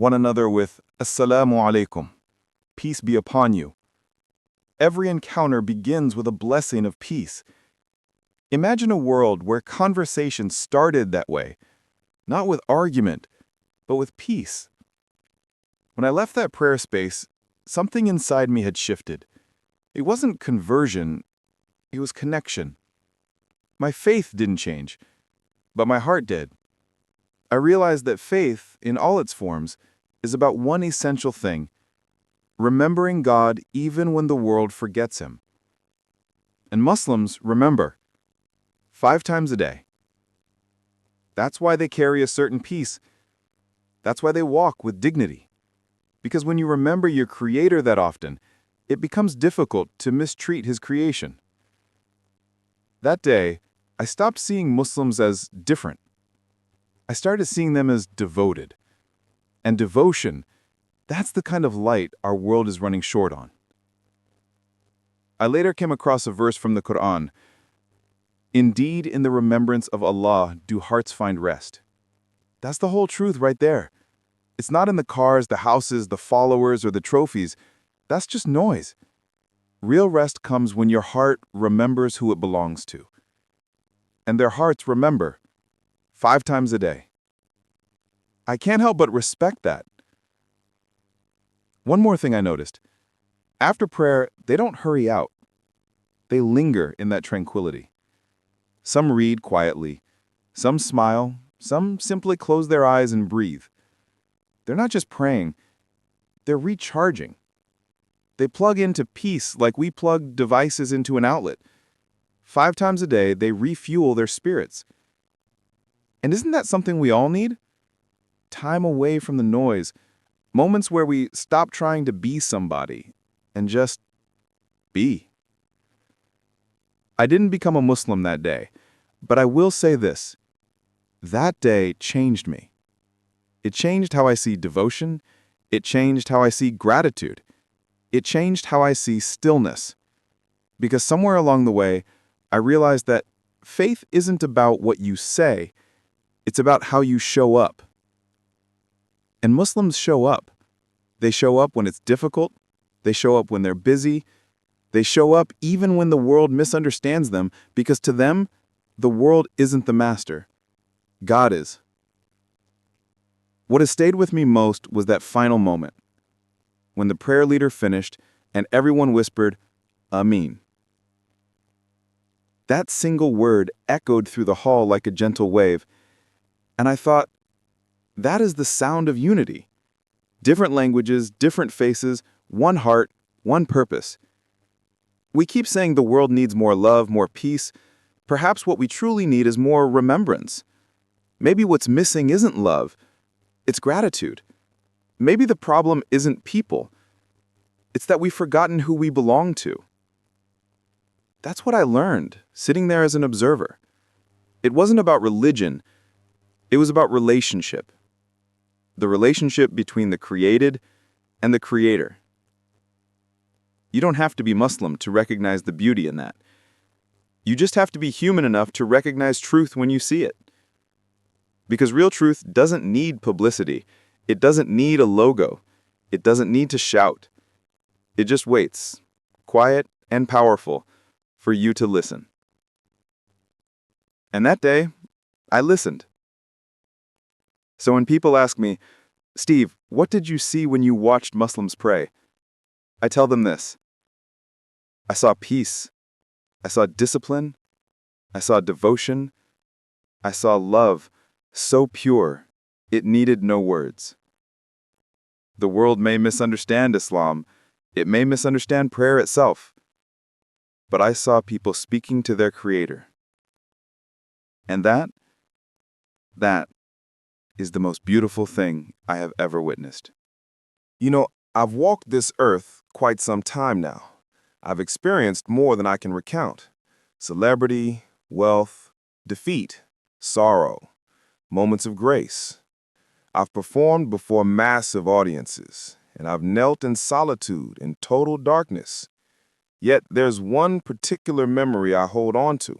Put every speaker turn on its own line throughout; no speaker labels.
one another with Assalamu alaikum, peace be upon you. Every encounter begins with a blessing of peace. Imagine a world where conversation started that way, not with argument, but with peace. When I left that prayer space, something inside me had shifted. It wasn't conversion, it was connection. My faith didn't change, but my heart did. I realized that faith, in all its forms, is about one essential thing: remembering God even when the world forgets Him. And Muslims remember 5 times a day. That's why they carry a certain peace. That's why they walk with dignity. Because when you remember your Creator that often, it becomes difficult to mistreat His creation. That day, I stopped seeing Muslims as different. I started seeing them as devoted. And devotion, that's the kind of light our world is running short on. I later came across a verse from the Quran. Indeed, in the remembrance of Allah do hearts find rest. That's the whole truth right there. It's not in the cars, the houses, the followers, or the trophies. That's just noise. Real rest comes when your heart remembers who it belongs to. And their hearts remember 5 times a day. I can't help but respect that. One more thing I noticed. After prayer, they don't hurry out. They linger in that tranquility. Some read quietly, some smile, some simply close their eyes and breathe. They're not just praying, they're recharging. They plug into peace like we plug devices into an outlet. 5 times a day, they refuel their spirits. And isn't that something we all need? Time away from the noise, moments where we stop trying to be somebody and just be. I didn't become a Muslim that day, but I will say this. That day changed me. It changed how I see devotion. It changed how I see gratitude. It changed how I see stillness. Because somewhere along the way, I realized that faith isn't about what you say, it's about how you show up. And Muslims show up. They show up when it's difficult. They show up when they're busy. They show up even when the world misunderstands them, because to them, the world isn't the master. God is. What has stayed with me most was that final moment, when the prayer leader finished and everyone whispered, Ameen. That single word echoed through the hall like a gentle wave, and I thought, that is the sound of unity. Different languages, different faces, one heart, one purpose. We keep saying the world needs more love, more peace. Perhaps what we truly need is more remembrance. Maybe what's missing isn't love, it's gratitude. Maybe the problem isn't people. It's that we've forgotten who we belong to. That's what I learned, sitting there as an observer. It wasn't about religion, it was about relationship. The relationship between the created and the Creator. You don't have to be Muslim to recognize the beauty in that. You just have to be human enough to recognize truth when you see it. Because real truth doesn't need publicity. It doesn't need a logo. It doesn't need to shout. It just waits, quiet and powerful, for you to listen. And that day, I listened. So when people ask me, Steve, what did you see when you watched Muslims pray? I tell them this. I saw peace. I saw discipline. I saw devotion. I saw love so pure, it needed no words. The world may misunderstand Islam. It may misunderstand prayer itself. But I saw people speaking to their Creator. And that is the most beautiful thing I have ever witnessed.
You know, I've walked this earth quite some time now. I've experienced more than I can recount. Celebrity, wealth, defeat, sorrow, moments of grace. I've performed before massive audiences, and I've knelt in solitude in total darkness. Yet there's one particular memory I hold on to,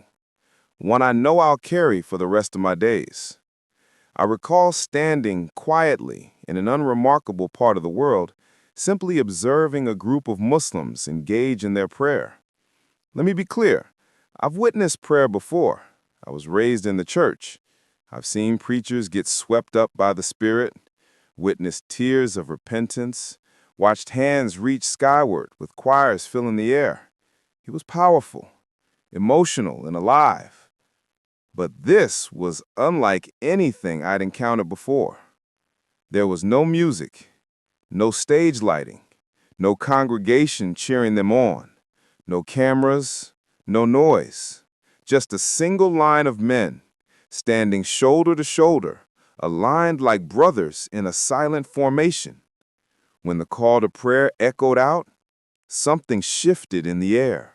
one I know I'll carry for the rest of my days. I recall standing quietly in an unremarkable part of the world, simply observing a group of Muslims engage in their prayer. Let me be clear. I've witnessed prayer before. I was raised in the church. I've seen preachers get swept up by the Spirit, witnessed tears of repentance, watched hands reach skyward with choirs filling the air. It was powerful, emotional, and alive. But this was unlike anything I'd encountered before. There was no music, no stage lighting, no congregation cheering them on, no cameras, no noise, just a single line of men standing shoulder to shoulder, aligned like brothers in a silent formation. When the call to prayer echoed out, something shifted in the air.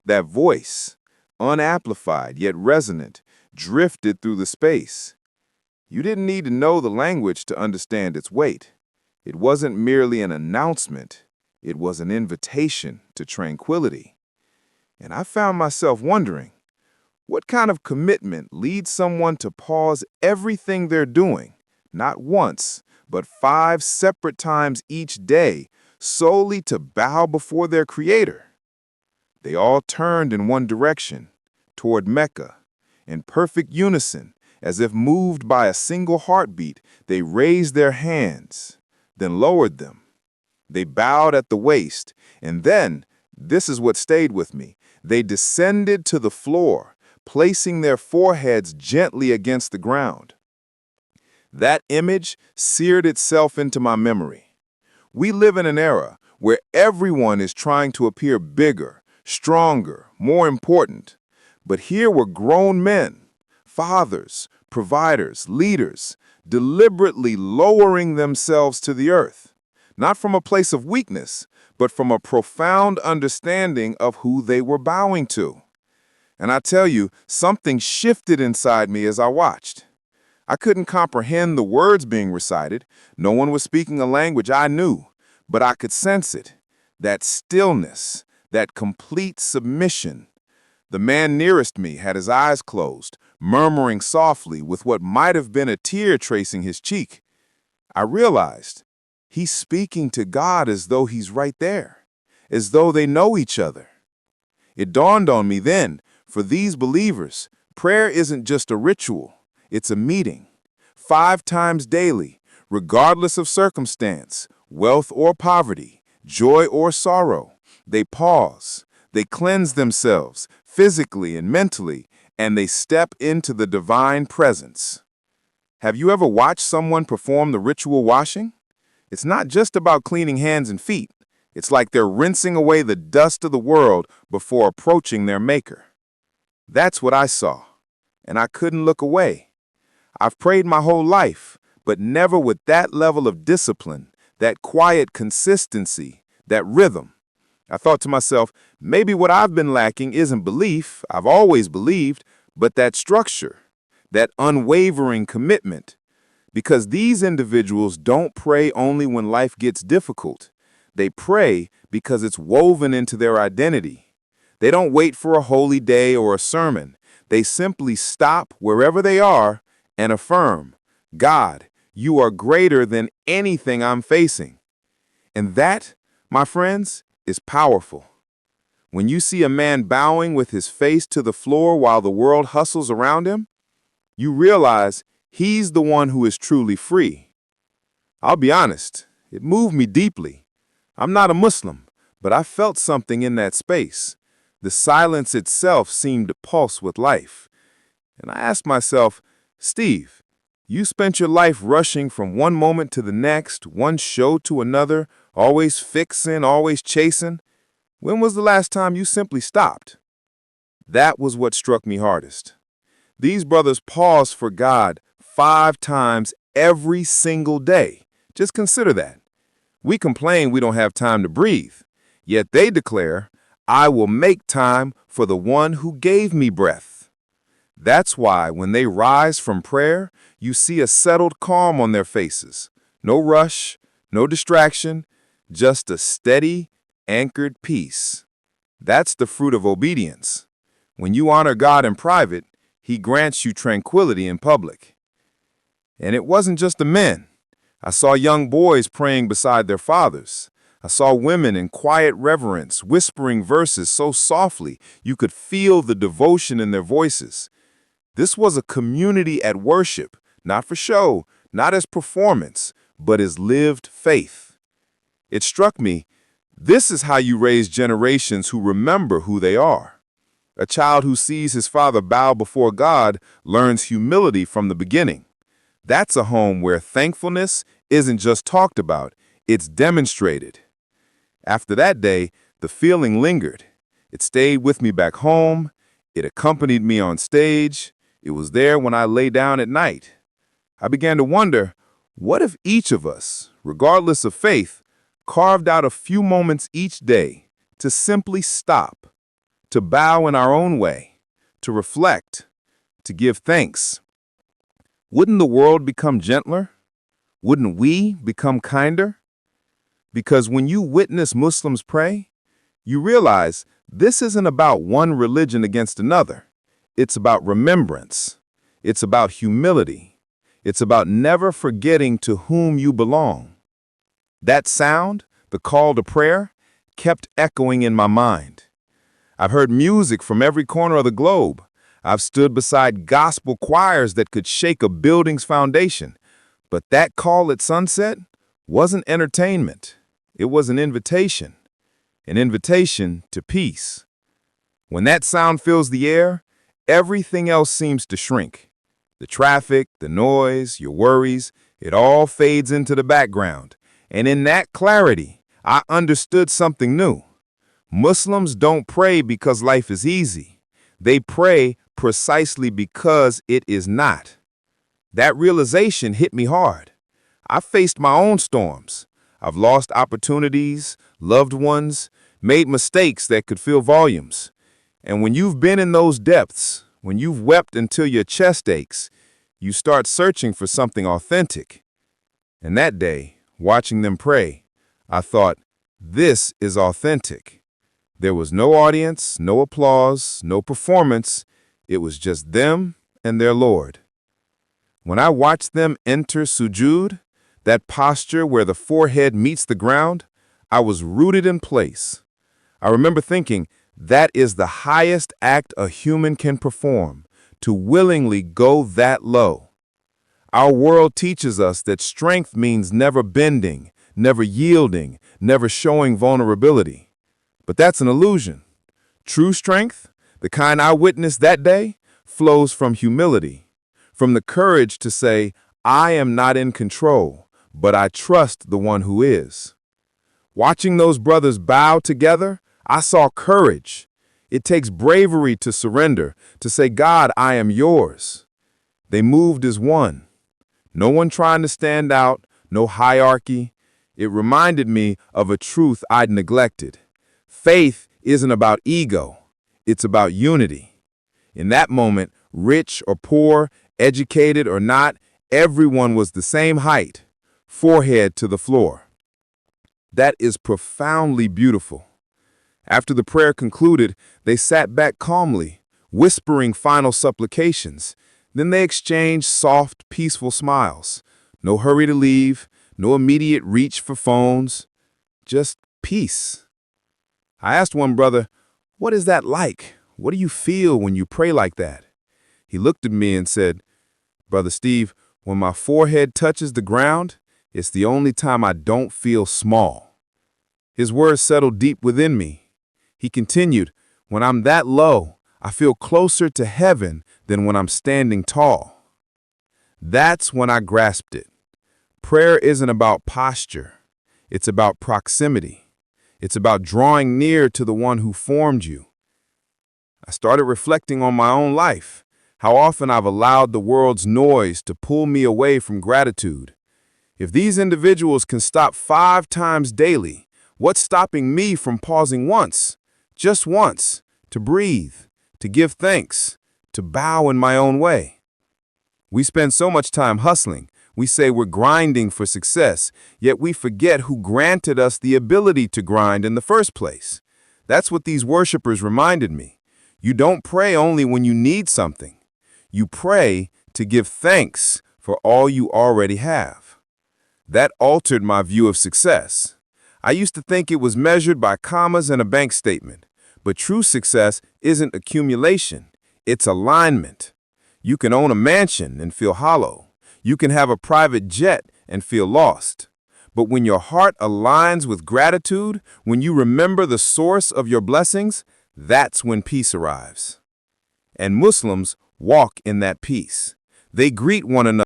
That voice, unamplified yet resonant, drifted through the space. You didn't need to know the language to understand its weight. It wasn't merely an announcement, it was an invitation to tranquility. And I found myself wondering, what kind of commitment leads someone to pause everything they're doing, not once, but 5 separate times each day, solely to bow before their Creator? They all turned in one direction, toward Mecca. In perfect unison, as if moved by a single heartbeat, they raised their hands, then lowered them. They bowed at the waist, and then, this is what stayed with me, they descended to the floor, placing their foreheads gently against the ground. That image seared itself into my memory. We live in an era where everyone is trying to appear bigger, stronger, more important. But here were grown men, fathers, providers, leaders, deliberately lowering themselves to the earth, not from a place of weakness, but from a profound understanding of who they were bowing to. And I tell you, something shifted inside me as I watched. I couldn't comprehend the words being recited. No one was speaking a language I knew, but I could sense it. That stillness, that complete submission. The man nearest me had his eyes closed, murmuring softly with what might have been a tear tracing his cheek. I realized he's speaking to God as though he's right there, as though they know each other. It dawned on me then, for these believers, prayer isn't just a ritual, it's a meeting. 5 times daily, regardless of circumstance, wealth or poverty, joy or sorrow, they pause, they cleanse themselves physically and mentally, and they step into the divine presence. Have you ever watched someone perform the ritual washing? It's not just about cleaning hands and feet. It's like they're rinsing away the dust of the world before approaching their maker. That's what I saw, and I couldn't look away. I've prayed my whole life, but never with that level of discipline, that quiet consistency, that rhythm. I thought to myself, maybe what I've been lacking isn't belief, I've always believed, but that structure, that unwavering commitment. Because these individuals don't pray only when life gets difficult. They pray because it's woven into their identity. They don't wait for a holy day or a sermon. They simply stop wherever they are and affirm, God, you are greater than anything I'm facing. And that, my friends, is powerful. When you see a man bowing with his face to the floor while the world hustles around him, you realize he's the one who is truly free. I'll be honest, it moved me deeply. I'm not a Muslim, but I felt something in that space. The silence itself seemed to pulse with life. And I asked myself, Steve, you spent your life rushing from one moment to the next, one show to another, always fixing, always chasing. When was the last time you simply stopped? That was what struck me hardest. These brothers paused for God 5 times every single day. Just consider that. We complain we don't have time to breathe, yet they declare, I will make time for the one who gave me breath. That's why when they rise from prayer, you see a settled calm on their faces. No rush, no distraction, just a steady, anchored peace. That's the fruit of obedience. When you honor God in private, He grants you tranquility in public. And it wasn't just the men. I saw young boys praying beside their fathers. I saw women in quiet reverence, whispering verses so softly you could feel the devotion in their voices. This was a community at worship, not for show, not as performance, but as lived faith. It struck me, this is how you raise generations who remember who they are. A child who sees his father bow before God learns humility from the beginning. That's a home where thankfulness isn't just talked about, it's demonstrated. After that day, the feeling lingered. It stayed with me back home. It accompanied me on stage. It was there when I lay down at night. I began to wonder, what if each of us, regardless of faith, carved out a few moments each day to simply stop, to bow in our own way, to reflect, to give thanks? Wouldn't the world become gentler? Wouldn't we become kinder? Because when you witness Muslims pray, you realize this isn't about one religion against another. It's about remembrance. It's about humility. It's about never forgetting to whom you belong. That sound, the call to prayer, kept echoing in my mind. I've heard music from every corner of the globe. I've stood beside gospel choirs that could shake a building's foundation. But that call at sunset wasn't entertainment. It was an invitation to peace. When that sound fills the air, everything else seems to shrink. The traffic, the noise, your worries, it all fades into the background. And in that clarity, I understood something new. Muslims don't pray because life is easy. They pray precisely because it is not. That realization hit me hard. I faced my own storms. I've lost opportunities, loved ones, made mistakes that could fill volumes. And when you've been in those depths, when you've wept until your chest aches, you start searching for something authentic. And that day, watching them pray, I thought, this is authentic. There was no audience, no applause, no performance. It was just them and their Lord. When I watched them enter sujud, that posture where the forehead meets the ground, I was rooted in place. I remember thinking, that is the highest act a human can perform, to willingly go that low. Our world teaches us that strength means never bending, never yielding, never showing vulnerability. But that's an illusion. True strength, the kind I witnessed that day, flows from humility, from the courage to say, I am not in control, but I trust the one who is. Watching those brothers bow together, I saw courage. It takes bravery to surrender, to say, God, I am yours. They moved as one. No one trying to stand out, no hierarchy. It reminded me of a truth I'd neglected. Faith isn't about ego. It's about unity. In that moment, rich or poor, educated or not, everyone was the same height, forehead to the floor. That is profoundly beautiful. After the prayer concluded, they sat back calmly, whispering final supplications. Then they exchanged soft, peaceful smiles. No hurry to leave, no immediate reach for phones, just peace. I asked one brother, what is that like? What do you feel when you pray like that? He looked at me and said, Brother Steve, when my forehead touches the ground, it's the only time I don't feel small. His words settled deep within me. He continued, when I'm that low, I feel closer to heaven than when I'm standing tall. That's when I grasped it. Prayer isn't about posture. It's about proximity. It's about drawing near to the one who formed you. I started reflecting on my own life, how often I've allowed the world's noise to pull me away from gratitude. If these individuals can stop 5 times daily, what's stopping me from pausing once, just once, to breathe, to give thanks, to bow in my own way? We spend so much time hustling. We say we're grinding for success, yet we forget who granted us the ability to grind in the first place. That's what these worshipers reminded me. You don't pray only when you need something. You pray to give thanks for all you already have. That altered my view of success. I used to think it was measured by commas and a bank statement. But true success isn't accumulation, it's alignment. You can own a mansion and feel hollow. You can have a private jet and feel lost. But when your heart aligns with gratitude, when you remember the source of your blessings, that's when peace arrives. And Muslims walk in that peace. They greet one another